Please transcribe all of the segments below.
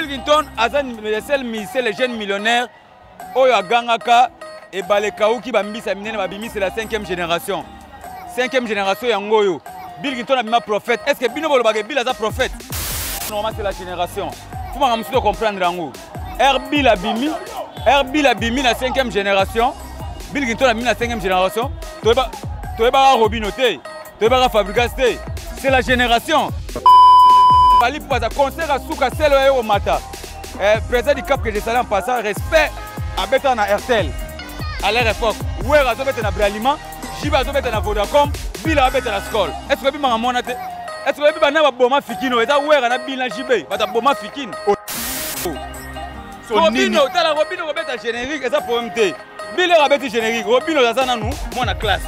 Bill Clinton le seul musicien, le jeune millionnaire oyo agangaka et balekauki bambisa minene babimi c'est la 5e génération. 5e génération yangoyo. Bill Clinton a mis prophète. Est-ce que Bino Bolobage Bill a prophète? Normalement c'est la génération. Faut me comprendre yango. Bill abimi la 5e génération. Bill Clinton a mis la 5e génération. Toeba Robinote, Toeba Fabricaste. C'est la génération. Bali pour un concert à Souka Selo et au Mata. Président du Cap que j'ai salé en passant, respect à Betan à RTL. À leur époque, Ouer a été à Bralima, Jiba a été à Vodacom, Bill a été à la Skol. Est-ce que vous avez monté? Est-ce que vous avez Boma Fikino? Est-ce que vous avez Bill à Jibé? Vous avez Boma Fikino? Robino, tu as la Robino qui est générique, et ça pour MT. Bill a été générique, Robino est à nous, moi en classe.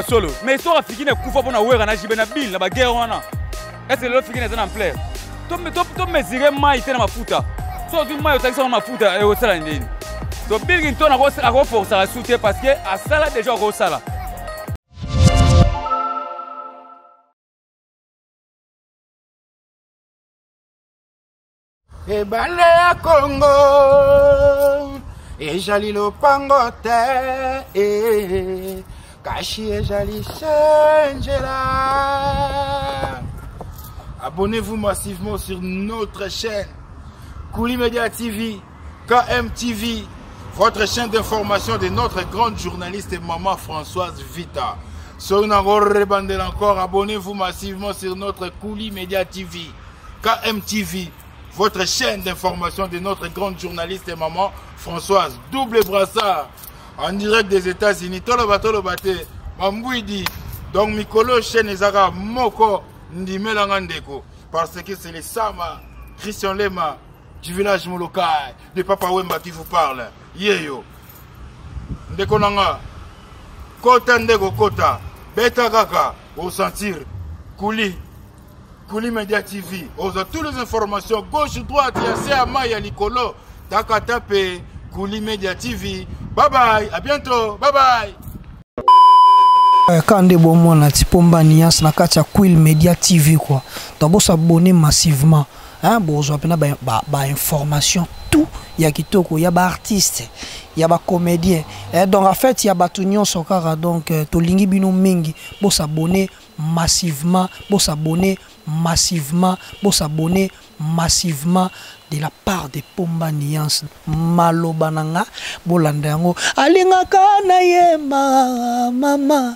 Solo. Mais ils sont à Fikino, Koufa pour Ouer à Jibé, Bill, la guerre. Est-ce que le Fikino est en plein? Tu me dirais, moi, il est dans ma fouta. So du moi au ma fouta et au salade. So Bill Clinton a renforcé la soutien parce que à ça déjà au sala. E balé à Congo et jali lo pangote et cachi et jali changera. Abonnez-vous massivement sur notre chaîne Kouli Media TV, KMTV, votre chaîne d'information de notre grande journaliste et maman Françoise Vita. Encore, abonnez-vous massivement sur notre Kouli Media TV, KMTV, votre chaîne d'information de notre grande journaliste et maman Françoise. Double brassard en direct des États-Unis. Tolobate, Mambouidi. Donc, Mikolo chaîne Ezara Moko Ndimelangandeko. Parce que c'est les Sama, Christian Lema, du village Molokai, de Papa Wemba qui vous parle. Yeyo. Ndekonanga. Kota ndeko kota. Beta kaka. Au sentir. Kouli Media TV. On a toutes les informations. Gauche, droite, Yassé Amaya Likolo. Takatape. Kouli Media TV. Bye bye. À bientôt. Bye bye. Quand on bon na tipomba nias na kacha Kouli Media TV quoi. D'abord s'abonner massivement. Hein, bon, je vais information tout. Il y a kitoko, il y a des artistes, il y a des comédiens. Donc en fait, il y a des unions sokara donc tolingi bino mingi pour s'abonner massivement, de la part de Pomba Niance Malobananga Bolandango Alingaka na yema mama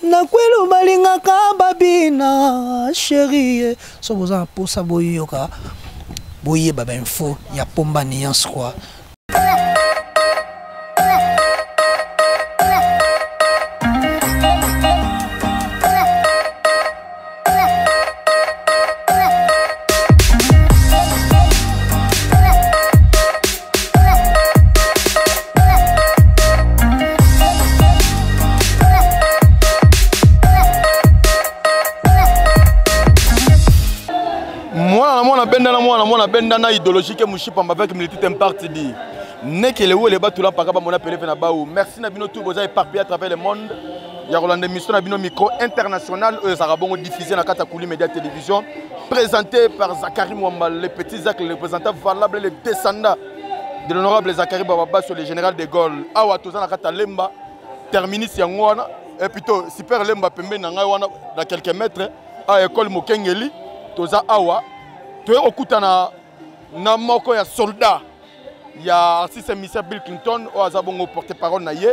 nakwelo balingaka babina chérie so boza pour ça boyoka boye baba info ya Pomba Niance quoi. Moi, bendana idéologique et mouchipamba avec militaire en partie dit. N'est que le haut les bas tout là par rapport à mon appel na baou. Merci na bino tout vous avez éparpillé à travers le monde. Il y a Roland émission na bino micro international ça va bon diffusé na kata Kouli Media télévision présenté par Zakari Mwamba le petit Zak le représentant valable le descendant de l'honorable Zakari Bababa sur le général de Gaulle. Awa toza na kata Lemba terminus yangwana et plutôt super Lemba pembe na ngai wana dans quelques mètres à école Mokengeli toza awa. Tu es au Koutana, na moko ya soldat, il y a artiste émissaire Bill Clinton, au Azabongo porte-parole naïe,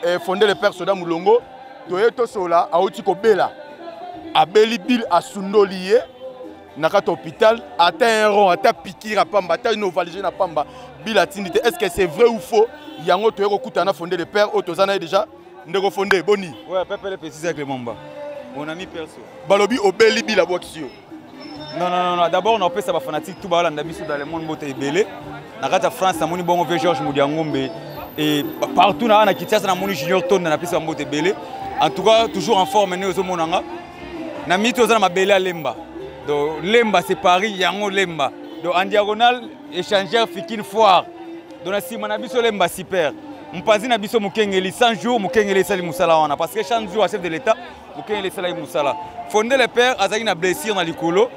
et fondé le père Soda Moulongo, tu es au Sola, à Otiko Bela, à Beli Bill, à Sundolié, nakat hôpital, à Terron, à Tapiki, à Pamba, à Novaligé, à Pamba, Bill a Tindité. Est-ce que c'est vrai ou faux? Il y a un autre au Koutana fondé le père, Otozana déjà, Ndego fondé, Boni. Ouais, Pepe le précise avec le Mamba. Mon ami perso. Balobi au Beli Bill à Boxio. Non. D'abord, on a fait ça fanatique tout dans le monde moté belé. Dans la France, on a bon Georges Moudiangombe et partout dans la Kinshasa, on a Junior Ton dans la piste moté belé. En tout cas, toujours en forme né aux monanga. Na mito za ma belé à Lemba. Donc Lemba c'est Paris, Yango Lemba. Donc en diagonale échangeur Fikine Foire. Donc na sima na biso Lemba super. Mpazi na biso Mukengeli 100 jours Mukengeli sali musala wana parce que chaque jour à chef de l'état Mukengeli sali musala. Fondé le père azaki na blessure dans likolo.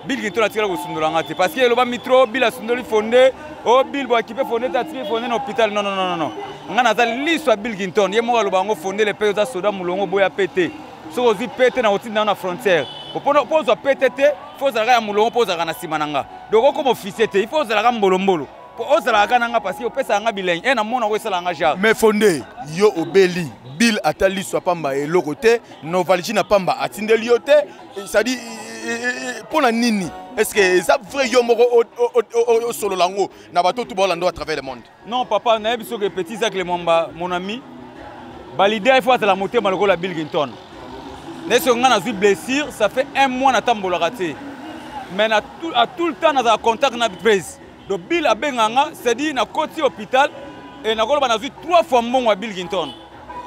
Bill Ginton a tiré au Sundolangate. Parce que le mitro, Bill a Sundoli fondé, oh Bill va équiper fondé, t'as tiré fondé dans l'hôpital. Non, non, non, non, non. On a l'histoire Bill Ginton. Il y a moi le bango fondé les pays aux soldats moulongo boya pété. So aussi pété dans la frontière. Pour pété, il faut que ça moulongo pose à Simananga. Donc comme officier, il faut que ça mbolombolo. Pour oser la gananga parce que au pesa nga bilingue. Et na mona we sala nga ja. Mais fondé, yo obeli. Bill atali soit pamba et le côté, Novalji n'a pamba atinde liote. Ça dit pour la nini. Est-ce que ça vrai yo moko au solo lango na bato tout bolando à travers le monde? Non papa, na biso que petit Zak le Mwamba, mon ami. Ba l'idée il faut la montée malgré la Bill Ginton. N'est-ce qu'on a eu blessure, ça fait un mois na tambola raté. Mais à tout le temps na za contact na prise. Donc Bill a benganga, c'est dit na côté hôpital et na ko ba na eu 3 fois mon Bill Ginton.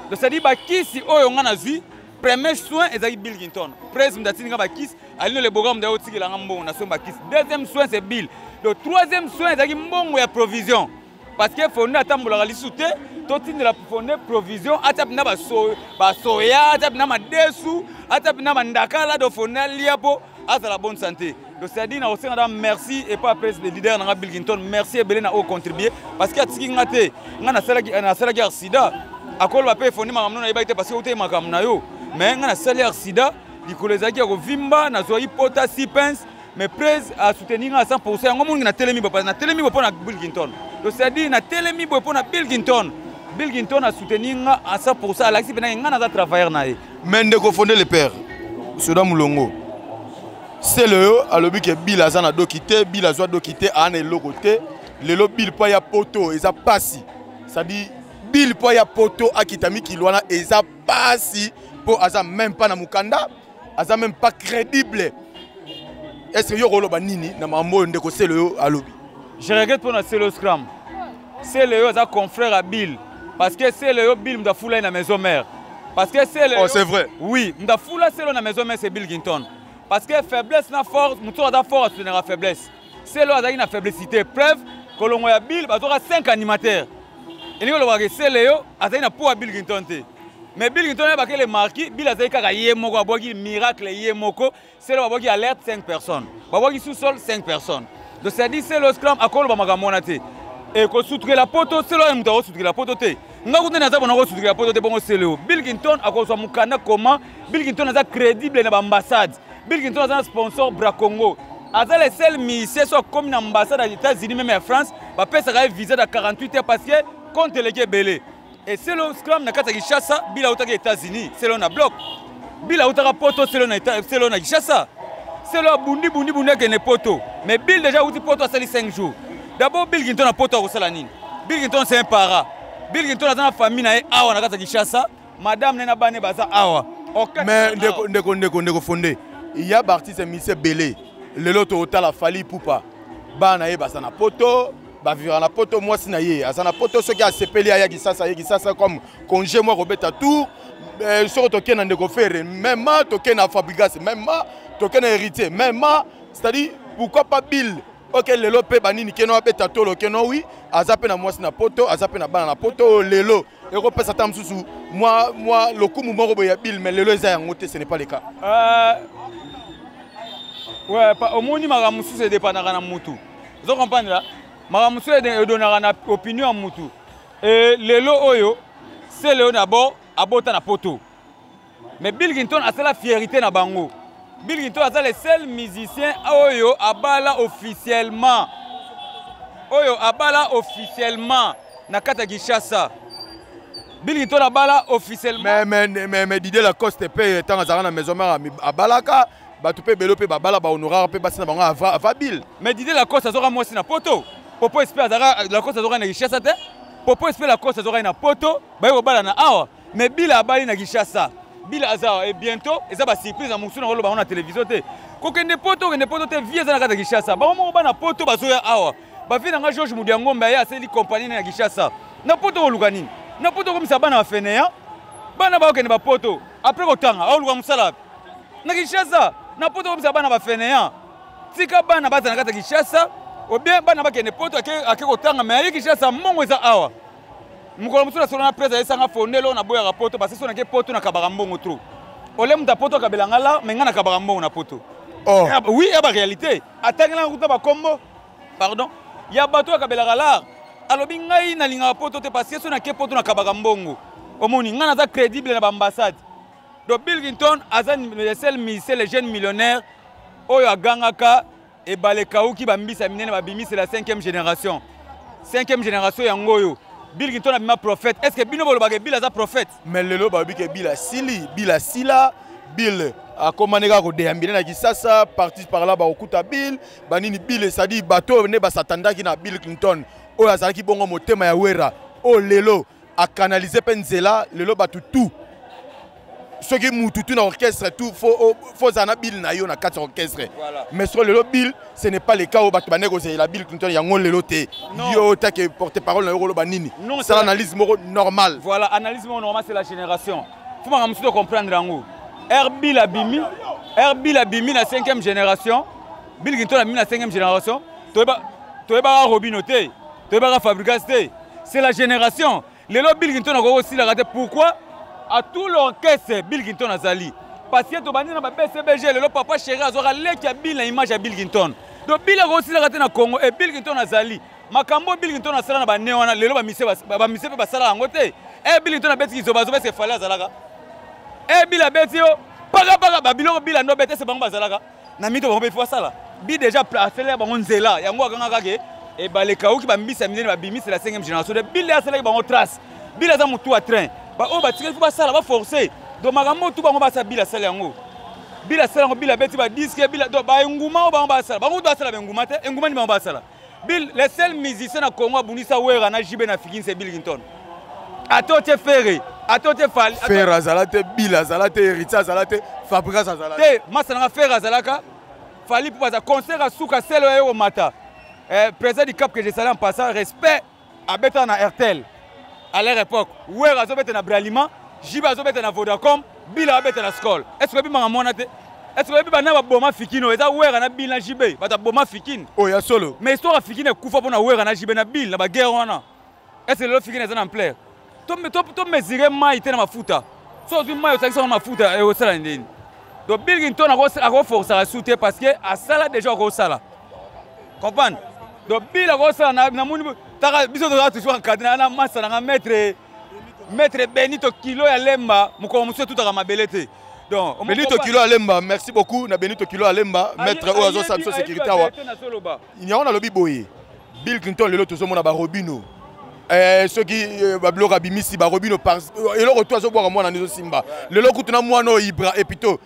Donc c'est dit ba kisi oyo nga na eu premier soin ezaki Bill Ginton. Président d'atinga ba kisi alino le programme da otiki la ngambongo na so ba kisi. Deuxième soin c'est Bill. Le troisième soin ezaki mbongo ya provision. Parce que faut na tambola li souté, totine la fondé provision atap na ba soya, atap na ma desu, atap na mandakala do fona liapo à la bonne santé. Donc c'est dit na aussi merci et pas après le leader na Bill Ginton, merci et belé na au contribuer parce que atiki ngate ngana sala guerre sida akolo ba pe foni makamno na ibaite parce que ote makamno na yo mais ngana sala sida dikolezaki ko vimba na zo ipota 6 pence mais presse à soutenir à 100% yango mungi na telemi ba na telemi bo na Bill Ginton. Donc c'est dit na telemi bo na Bill Ginton. Bill Ginton a soutenu à 100% à l'axi bena ngana za travailleur na ye. Mende ko fondé le père. Soda Mulongo. C'est le à l'objet que Bill a zana dokité, Bill a zoa dokité à un logoté, le lo Bill pa ya poto et ça passe. Ça dit Bill pa ya poto à kitami kilwana et ça passe pour aza même pas na mukanda, aza même pas crédible. Est-ce que yo rolo banini na mambo ndeko c'est le à l'objet? Je regrette pour na Celo Scrum. C'est le aza confrère à Bill parce que c'est le Bill mda fula na maison mère. Parce que c'est le oh c'est vrai. Oui, mda fula c'est na maison mère c'est Bill Ginton. Parce que faiblesse na force, muto a fort à soutenir la faiblesse. C'est là a une faiblessité. Preuve que l'on a Bill, bah aura 5 animateurs. Et nous le c'est Léo, a une pour Bill Ginton. Mais Bill Ginton a les marquis, Bill a dit qu'il y a un miracle, il y a c'est là qui alerte 5 personnes. Qui sous-sol 5 personnes. Donc ça dit c'est le scrum à col bamamonate. Et que soutenir la poteau, c'est là nous soutenir la poteau. Nous avons soutenir la poteau bon c'est Léo. Bill Ginton a cause mukana comment Bill Ginton a crédible dans l'ambassade. Bill Ginton est un sponsor Bracongo. Aza les seuls ministères sont comme l'ambassade des États-Unis, même en France, va faire un visa de 48 heures parce que compte les belé. Et c'est le scrum na kata Kinshasa, Bill a aux États-Unis, c'est le na bloc. Bill a au poto, c'est le na Kinshasa. C'est le bundi que ne poto. Mais Bill déjà outi poto à 5 jours. D'abord Bill Ginton a poto à Salanine. Bill Ginton c'est un para. Bill Ginton a une famille na awa na kata Kinshasa. Madame nena bane baza awa. Mais ndeko fondé. Il y a artiste Michel Belé. Le lot total a fallu poupa. Bana e basana poto, ba vivre na poto moi sinaye. Asana poto ce qui a sepelé ya gisasa comme congé moi Robert Tour. Sur token na ndeko faire même token na fabrigas même token na héritier même c'est-à-dire pourquoi pas Bill. OK le lot pe banini keno abeta to lo keno oui, azape na moi sina poto, azape na bana na poto lelo. Et repère ça tam sous moi le coup moko boya Bill mais lelo za yangote ce n'est pas le cas. Ouais, au moins, Maramusu se dépendra de Moutou. Vous comprenez là? Maramusu donnera une opinion à Moutou. Et le lot Oyo, c'est le d'abord à Bota na poto. Mais Bill Ginton a la fierté na Bango. Bill Ginton a les seuls musiciens Oyo à Bala officiellement. Oyo à Bala officiellement na Kata Kinshasa. Bill Ginton a Bala officiellement. Mais Didier Lacoste paye tant à la maison mère à Balaka. Bah tu peux développer bala ba honorar pe basina bango ava Bill. Mais Didier Lacoste azora moi na poto. Popo espère Lacoste azora na Kinshasa te. Popo espère Lacoste azora na poto, ba yo bala na awa. Mais Bill a bali na Kinshasa. Bill azara et bientôt eza ba surprise na musu na lo ba na télévision te. Ko kende poto te vie za na kata Kinshasa. Ba mo ba na poto bazoya awa. Ba vi na George Mudiangombe ya seli compagnie na Kinshasa. Na poto ko lukanini. Na poto ko misaba na fenea. Bana ba okende ba poto. Après ko tanga, a luka musala. Na Kinshasa na poto comme ça bana ba fainéant tika bana baza na kata Kinshasa ou bien bana ba kene poto ake kotanga mais Kinshasa mongo eza awa mukolo musula solo na presse esanga fondelo na boya poto parce que so na ke poto na kabara mbongo trop ole muta poto kabelanga la mais ngana kabara mbongo na poto. Oh. Oui, il y a la réalité. Attends, il y a combo. Pardon. Il y a bateau qui a l'art. Alors, il y a une ligne à poto parce que si on a poto na kabagambongo. Au moins, il y a crédible dans l'ambassade. Donc, Bill Clinton a les jeunes millionnaires. Oyo Gangaka et Balekaou qui bambisa minene babimi c'est la 5e génération. 5e génération ya ngoyo. Bill Clinton a bima prophète. Est-ce que Bino Bolobage Bill a prophète? Mais le babi que Bill a sili, Bill a sila, Bill a commandé à déambiner na Kisasa, parti par là ba okuta Bill, banini Bill ça dit bateau ne ba satanda qui na Bill Clinton. Oyo azali ki bongo motema ya wera. O lelo a canaliser penzela, lelo batu tout. Ce qui est tout dans l'orchestre, tout faut zana Bill na yo na 4 orchestres. Mais sur le Bill, ce n'est pas le cas où tu vas négocier la Bill Clinton yango lelo te. Yo ta que porte-parole na yo banini. C'est l'analyse normale. Voilà, analyse normale c'est la génération. Faut m'amuse comprendre yango. Bill Abimi la 5e génération. Bill Clinton a mis la 5e génération. Toeba Robino te, Toeba Fabregas te. C'est la génération. Lelo Bill Clinton a aussi la raté pourquoi? À tout l'orchestre, Bill Clinton a zali. Parce que tu as dit que BCBG, le papa chéri a Bill l'image à Bill Clinton. Donc Bill a aussi raté na Congo et Bill Clinton a zali. Makambo Bill Clinton a sala na ba néona, le ba mise ba sala ngote. Et Bill Clinton a beti zo bazo se fala zalaka. Et Bill a beti yo paga ba biloko Bill a no beti se bango bazalaka. Na mito ba faut sala. Bill déjà placé là bango nzela. Yango akanga ke et baleka ou ki ba mbisa minene ba bimi c'est la 5e génération. De Bill a sala bango trace. Bill a za mutu à train. On va tirer ça là va forcer donc magambo tout bango ba sa Bill sala yango Bill sala yango Bill beti ba disque Bill do ba nguma bango ba sala bango do sala nguma te nguma ni bango ba sala Bill les seuls musiciens na Congo bunisa wera na jibe na fikin c'est Bill Clinton atote ferre atote fali ferre azalate Bill azalate Eritza azalate Fabregas azalate te masa na ferre azalaka fali pour za concert à suka selo yo mata président du Cap que je salue en passant respect à beta na RTL. À leur époque, Ouera Zobet na Bralima, Jiba Zobet na Vodacom, Bila Zobet na Skol. Est-ce que vous avez monté? Est-ce que vous avez boma fikino? Est-ce que vous avez Bill na Jibe? Vous avez boma fikin. Oh, il y a solo. Mais histoire à fikin est koufa pour na Ouera na Jibe na Bill, na guerre wana. Est-ce que le fikin est en plaire? Toi mesurer mai te na mafuta. So tu mai au mafuta et au sala ndeni. Donc Bill Clinton a force à soutenir parce que à sala déjà au sala. Comprendre? Donc Bill a sala na moni taka biso doza toujours encadré na masa na maître Benito Kilo ya Lemba moko muso tout à mabele te. Donc Benito Kilo Alemba, merci beaucoup na Benito Kilo Alemba, maître Oazo Samso sécurité wa. Il y a on a lobby boy. Bill Clinton le loto zomo na ba Robino. Ceux qui bablo rabimisi ba Robino par et le retour zo boire moi na nizo Simba. Le loku tuna moi no Ibra et plutôt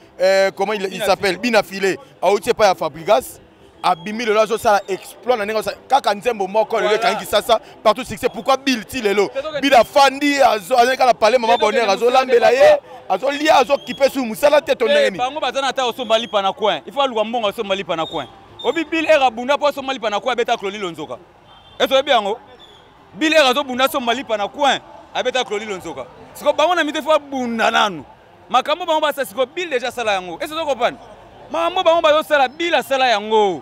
comment il s'appelle Binafilé. A otie pas ya Fabregas. Abimi le lazo ça exploite na nengosa kaka nzembo moko le kangi sasa partout succès pourquoi Bill ti lelo Bill a fandi azo azeka la parler maman bonheur azo lambela ye azo lia azo kipe su musala teto ndeni bango bazana ta oso mali pana coin il faut luka mbongo oso mali pana coin obi Bill era bunda po oso mali pana coin beta Cloli Lonzoka eto biango Bill era zo bunda oso mali pana coin abeta Cloli Lonzoka siko bango na mite fo bunda nanu makambo bango basa siko Bill déjà sala yango est-ce que tu comprends makambo bango bazo sala Bill sala yango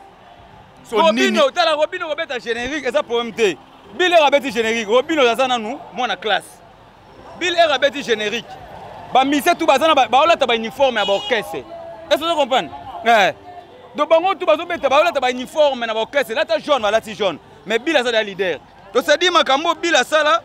Robino, tu as Robino Robeta générique, et ça pour MT. Bill est rabeti générique, Robino Zazana nous, moi na classe. Bill est rabeti générique. Bah, mise tout bazana, bah, on a ta uniforme à l'orchestre. Est-ce que tu comprends? Donc, bango tout bazo beta, bah, on a ta uniforme à l'orchestre. Là, tu jaune, là, tu jaune. Mais Bill a ça leader. Donc, ça dit, Makambo Bill a ça là.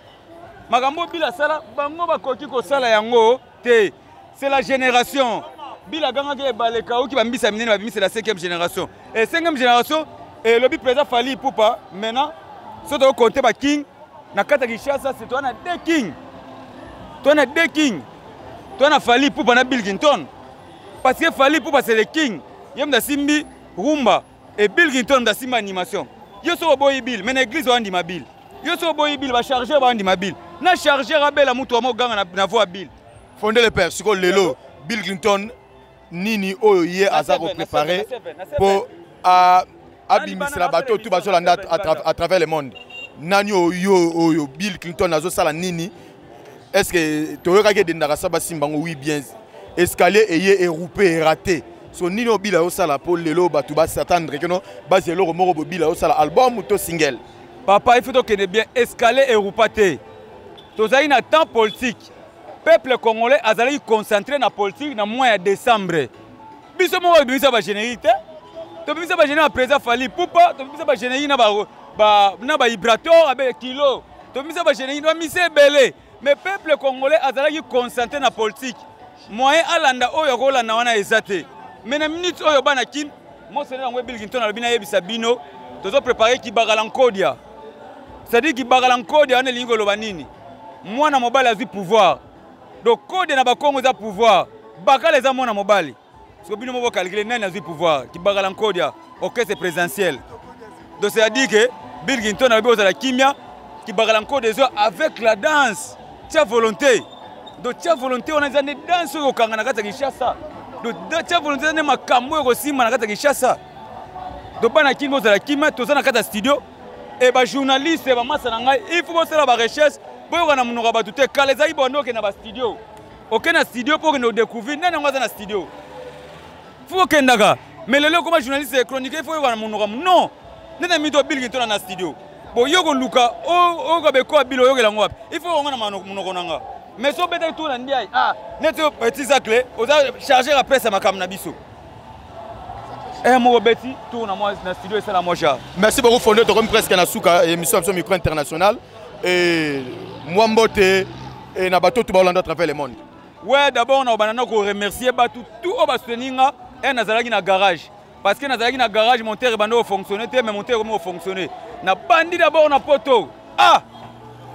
Makambo Bill a ça là. Bango ba koki ko sala yango. C'est la génération. Bill a gagné Baleka ou qui va mbisa minene, c'est la 5e génération. Et 5e génération. Et le président Fali Poupa, maintenant, si tu as compté par King, na kata Kishasa, c'est toi, on a 2 kings. Toi, on a 2 kings. Toi, on a Fali Poupa, on a Bill Clinton. Parce que Fali Poupa, c'est le king. Il y a Simbi, Rumba, et Bill Clinton, dans Simba Animation. Il y a un boy Bill, mais l'église va dire Bill. Il y a un boy Bill, va charger, va dire Bill. Na charger, Rabel, la moutou, à gang, na voix Bill. Fondé le père, c'est quoi Lelo, Bill Clinton, Nini, Oye, Azaro préparé pour. Abimisi la bateau tout bazo landa à travers le monde. Nanyo yo Bill Clinton nazo sala nini. Est-ce que tu aurais regardé Ndarasa Basimbango oui bien escalier et roupé raté. So nino Bill au sala pour lelo batu ba s'attendre que non base loro moro Bill au sala album ou to single. Papa il faut que ne bien escalier et roupaté. Tozaï na temps politique. Peuple congolais azali concentré na politique na mois de décembre. Biso mo bimisa ba généralité. tobimisa ba gêner na président Fali Poupa tobimisa ba gêner na ba vibrateur avec kilo tobimisa ba gêner na mise belé mais peuple congolais azalaki concentré na politique moyen alanda oyo kolanda wana ezate mais na minute oyo bana kin mo sene ngwe Bilginton alobina yebisa bino tozo préparer ki bagala nkodia c'est-à-dire ki bagala nkodia wana lingo loba nini mwana mobali azui pouvoir donc code na ba Kongo za pouvoir bakala za mwana mobali parce que bino mo calculer nani azui pouvoir ki bagala nkodia orchestre présidentiel donc c'est-à-dire que Bilginton alobia ozala kimia ki bagala nkodia avec la danse tia volonté donc tia volonté on a des danse au kanga na kata Kinshasa donc tia volonté na makambo ko sima na kata Kinshasa donc bana kimbo za la kimia to na kata studio et ba journaliste ba massa na ngai il faut bosala ba recherche boyo kana munoko ba tuté kaleza ibondo ke na ba studio OK na studio pour que nous découvrir nana ngwaza na studio faut que ndaka mais lelo comme journaliste chronique il faut kana munoko non nana mito Bilginton na studio bo yoko luka o ko be ko bilo yoko la ngwa il faut ngana munoko nanga mais so bete tout na ndiaye neto petit sacle oza charger la presse makam na biso mon beti tout na moi na studio c'est la mocha. Merci beaucoup fondé to comme presque na souka émission micro international et moi mbote et na bato tout balanda à travers le monde. Ouais d'abord on a banana ko remercier batu tout au basteninga et nazalaki na garage parce que nazalaki na garage monteur bando fonctionner mais monteur comment fonctionner na bandi d'abord na poto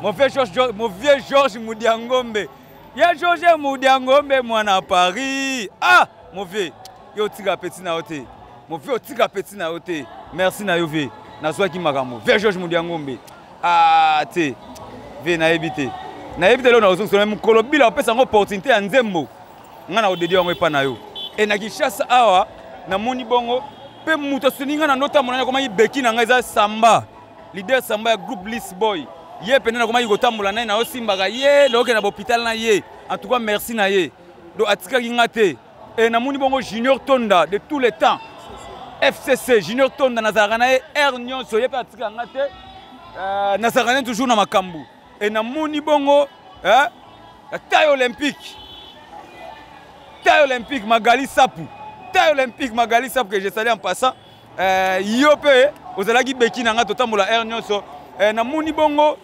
mon vieux Georges Mudiangombe. Ya Georges Mudiangombe mwana Paris. Mon vieux yo tika petit na hote. Mon vieux tika petit na hote. Merci na yo vieux. Na soki makambo. Vieux Georges Mudiangombe. Te. Vieux na ebité. Na ebité lo na ozo même kolobila opesa ngo opportunité ya nzembo. Nga na odedi yango epa na yo. Et na Kinshasa awa na moni bongo pe muto suninga na nota monanya koma ibeki na nga eza Samba. Leader Samba ya groupe List Boy. Ye penena koma yikotambola na osimbaka ye loke na hôpital na ye. En tout cas merci na ye. Do atika ngate et na moni bongo Junior Tonda de tous les temps. FCC Junior Tonda nazaraka na ye R nyonso ye pe atika ngate nazaraka na toujours na makambu. Et na moni bongo taille olympique. Taille olympique Magali Sapu. Taille olympique Magali Sapu que je salue en passant. Yo pe ozalaki beki na nga totambola R nyonso. Na moni bongo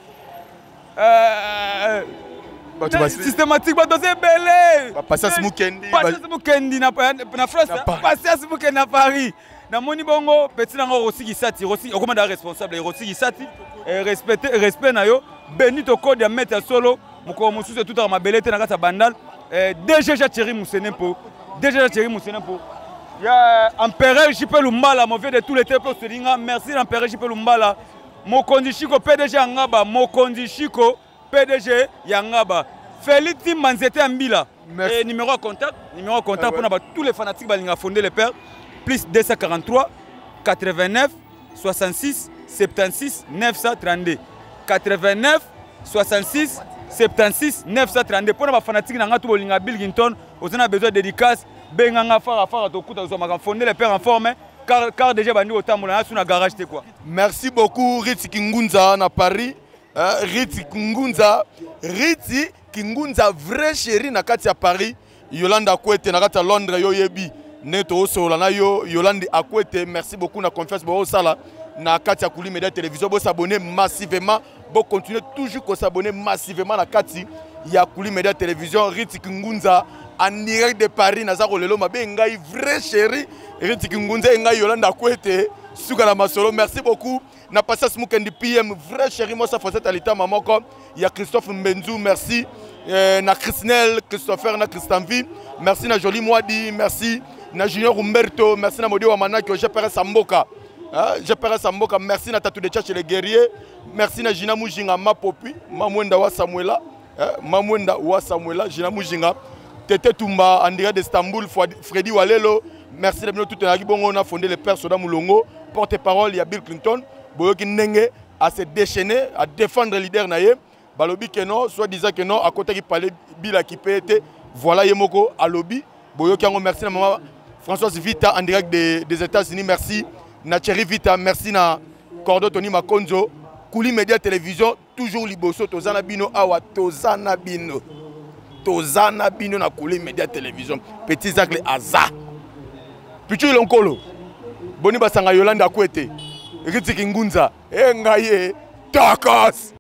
systématique badoze belé Patience Mukendi na France Patience Mukendi na Paris na moni bongo petit nango Rossi Gisati Rossi okomanda responsable Rossi Gisati respect na yo Benito Code ya mettre solo moko mususu tout à mabelete na kata bandal DG Thierry Moussenempo DG Thierry Moussenempo ya Empereur JP Lumbala mauvais de tous les temps merci l'Empereur JP Lumbala Mokondi Chiko PDG Angaba Mokondi Chiko PDG Yangaba Félix Manzete Ambila et numéro de contact pour tous les fanatiques balinga fondé le père plus 243 89 66 76 932 89 66 76 932 pour les fanatiques nanga tout balinga Bilginton on a besoin de dédicace benganga fara to kuta zo maka fondé le père en forme car déjà bandi otambola na garage te quoi. Merci beaucoup Ritsi Kingunza na Paris. Ritsi Kingunza vrai chéri na kati ya Paris. Yolanda Akwete na kati ya Londres yo yebi. Neto osola na yo Yolanda Akwete merci beaucoup na confiance bo sala na kati ya Kuli Media Télévision bo s'abonner massivement bo continuer toujours ko s'abonner massivement na kati ya Kuli Media Télévision Ritsi Kingunza en direct de Paris nazako lelo mabe ngai vrai chéri Ritsi Kingunza ngai Yolanda Akwete suka na masolo merci beaucoup na Patience Mukendi PM vrai chéri moi ça faisait à l'état mamoko il y a Christophe Mbenzu merci na Chrisnel Christopher na Christanvi merci na Jolie Mwadi merci na Junior Umberto merci na Modi wa Manaki je père Samboka merci na Tatou de Tchatch les guerriers merci na Jina Mujinga Mapopi Mamwenda wa Samuela Jina Mujinga Tete Tumba en direct d'Istanbul Freddy Walelo merci de tout le monde on a fondé le père Soda Moulongo porte-parole il y a Bill Clinton boyoki ndenge à se déchaîner à défendre le leader naye balobi que non soit disant que non à côté qui parlait bila qui peut être voilà yemoko à lobby boyoki ngo merci na maman Françoise Vita en direct des États-Unis merci na Thierry Vita merci na Cordo Tony Makonzo Kuli Media Télévision toujours liboso tozana bino awa tozana bino na Kuli Media Télévision petit Zacle Aza Pichu Lonkolo boni basanga Yolanda Kwete Ritiki Ngunza ngai Takas